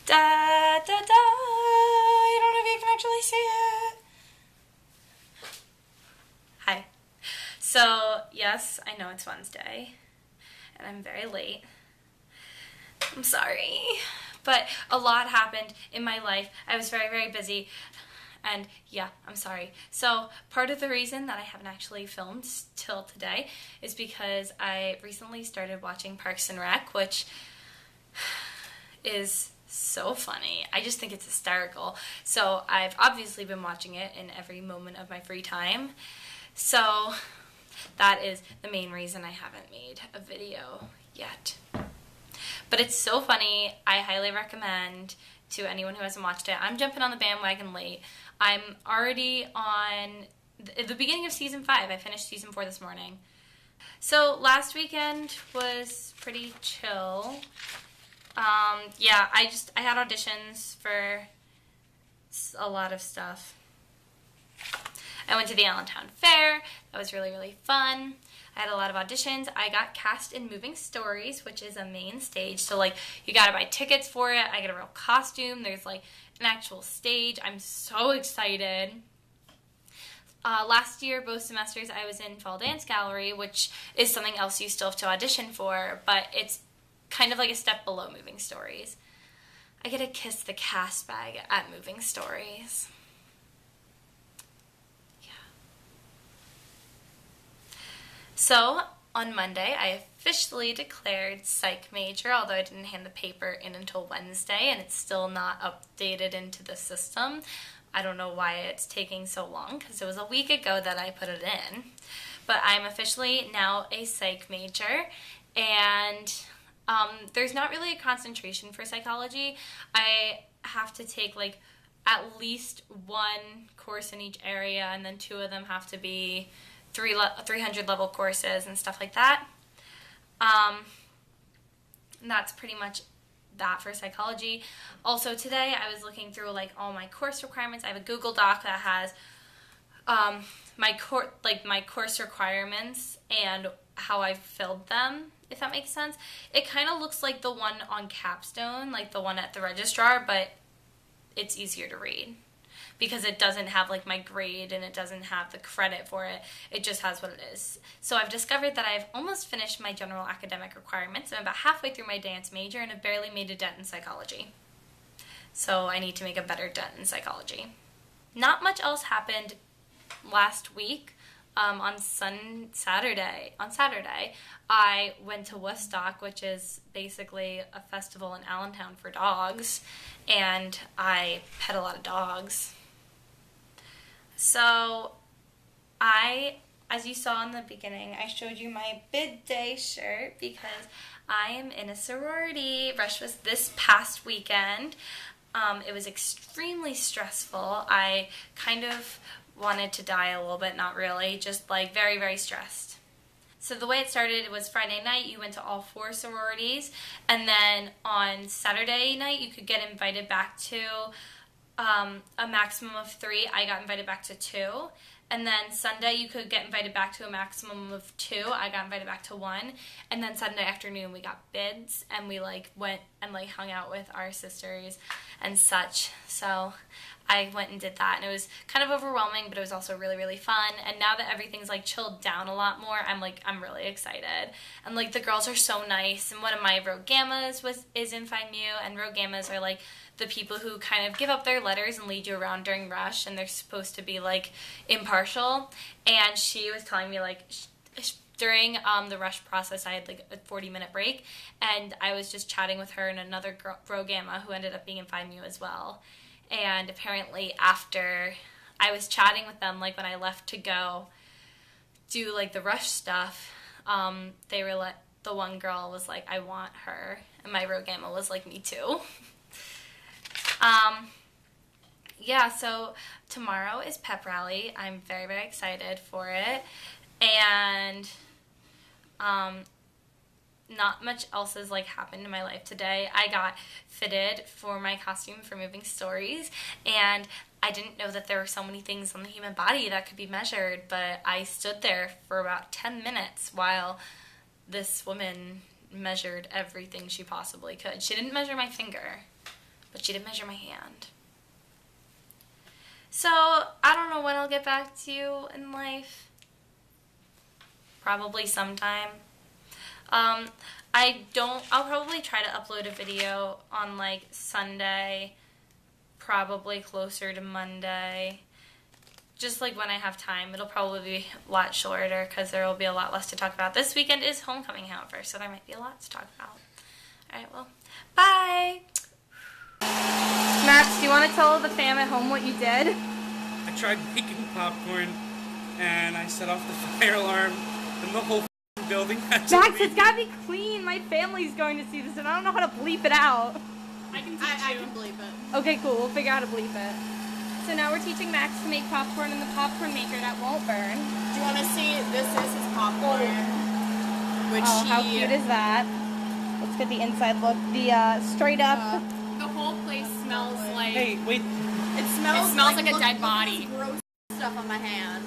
Da da da! I don't know if you can actually see it. Hi. So, yes, I know it's Wednesday, and I'm very late. I'm sorry. But a lot happened in my life. I was very, very busy. And yeah, I'm sorry. So part of the reason that I haven't actually filmed till today is because I recently started watching Parks and Rec, which is so funny. I just think it's hysterical. So I've obviously been watching it in every moment of my free time. So that is the main reason I haven't made a video yet. But it's so funny. I highly recommend to anyone who hasn't watched it. I'm jumping on the bandwagon late. I'm already on the beginning of season 5. I finished season 4 this morning. So last weekend was pretty chill. Yeah, I had auditions for a lot of stuff. I went to the Allentown Fair. That was really, really fun. I had a lot of auditions. I got cast in Moving Stories, which is a main stage. So, like, you gotta buy tickets for it. I get a real costume. There's, like, an actual stage. I'm so excited. Last year, both semesters, I was in Fall Dance Gallery, which is something else you still have to audition for, but it's kind of like a step below Moving Stories. I get to kiss the cast bag at Moving Stories. So, on Monday, I officially declared psych major, although I didn't hand the paper in until Wednesday, and it's still not updated into the system. I don't know why it's taking so long, because it was a week ago that I put it in. But I'm officially now a psych major, and there's not really a concentration for psychology. I have to take, like, at least one course in each area, and then 2 of them have to be 300 level courses and stuff like that. And that's pretty much that for psychology. Also today I was looking through like all my course requirements. I have a Google Doc that has my course requirements and how I filled them, if that makes sense. It kind of looks like the one on Capstone, like the one at the registrar, but it's easier to read, because it doesn't have like my grade and it doesn't have the credit for it. It just has what it is. So I've discovered that I've almost finished my general academic requirements. I'm about halfway through my dance major and have barely made a dent in psychology. So I need to make a better dent in psychology. Not much else happened last week. On Saturday, I went to Woodstock, which is basically a festival in Allentown for dogs, and I pet a lot of dogs. So, as you saw in the beginning, I showed you my bid day shirt because I am in a sorority. Rush was this past weekend. It was extremely stressful. I kind of wanted to die a little bit, not really, just like very, very stressed. So the way it started, it was Friday night, you went to all 4 sororities, and then on Saturday night you could get invited back to a maximum of 3. I got invited back to 2. And then Sunday you could get invited back to a maximum of 2. I got invited back to 1. And then Sunday afternoon we got bids, and we like went and like hung out with our sisters and such. So I went and did that, and it was kind of overwhelming, but it was also really, really fun. And now that everything's like chilled down a lot more, I'm really excited. And like the girls are so nice. And one of my Rho Gammas is in Phi Mu, and Rho Gammas are like the people who kind of give up their letters and lead you around during rush, and they're supposed to be like impartial. And she was telling me like during the rush process I had like a 40-minute break, and I was just chatting with her and another Rho Gamma who ended up being in Phi Mu as well. And apparently after I was chatting with them, like when I left to go do like the rush stuff, they were like, the one girl was like, I want her, and my Rho Gamma was like, me too. Yeah, so tomorrow is pep rally. I'm very, very excited for it. And not much else has like happened in my life today. I got fitted for my costume for Moving Stories, and I didn't know that there were so many things on the human body that could be measured, but I stood there for about 10 minutes while this woman measured everything she possibly could. She didn't measure my finger, but she did measure my hand. So, I don't know when I'll get back to you in life. Probably sometime. I'll probably try to upload a video on like Sunday, probably closer to Monday. Just like when I have time. It'll probably be a lot shorter because there will be a lot less to talk about. This weekend is homecoming, however, so there might be a lot to talk about. Alright, well, bye! Max, do you want to tell the fam at home what you did? I tried making popcorn, and I set off the fire alarm, and the whole building had to Max, leave. it's gotta be clean. My family's going to see this, and I don't know how to bleep it out. I can teach you. I can bleep it. Okay, cool. We'll figure out how to bleep it. So now we're teaching Max to make popcorn in the popcorn maker that won't burn. Do you want to see? This is his popcorn. Which how cute is that? Let's get the inside look. The straight up. The whole place smells like. Hey, wait. It smells like a dead body. Gross stuff on my hand.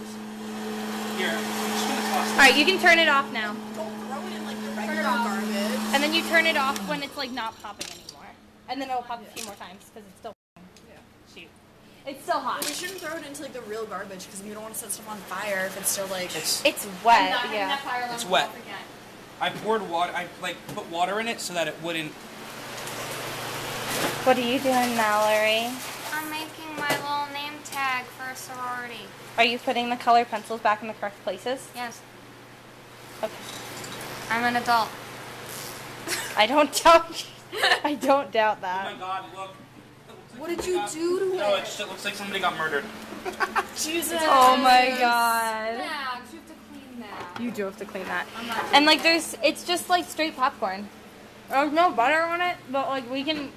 Here, I'm just gonna toss it. Alright, you can turn it off now. Don't throw it in like the regular garbage. And then you turn it off when it's like not popping anymore. And then it'll pop a few more times because it's still. Shoot. It's still hot. We shouldn't throw it into like the real garbage because we don't want to set stuff on fire if it's still like. It's wet, yeah. It's wet. I poured water. I put water in it so that it wouldn't. What are you doing, Mallory? I'm making my little name tag for a sorority. Are you putting the colored pencils back in the correct places? Yes. Okay. I'm an adult. I don't doubt. I don't doubt Oh that. my God! Look. What did you do to it? No, it looks like somebody got murdered. Jesus. Oh my God. Max, you have to clean that. You do have to clean that. And like, it's just like straight popcorn. There's no butter on it, but like we can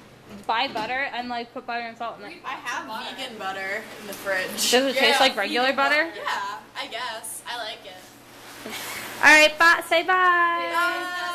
buy butter and like put butter and salt in it. I have vegan butter in the fridge. Does it taste like regular butter? Yeah, I guess. I like it. All right, bye. Say bye. Bye.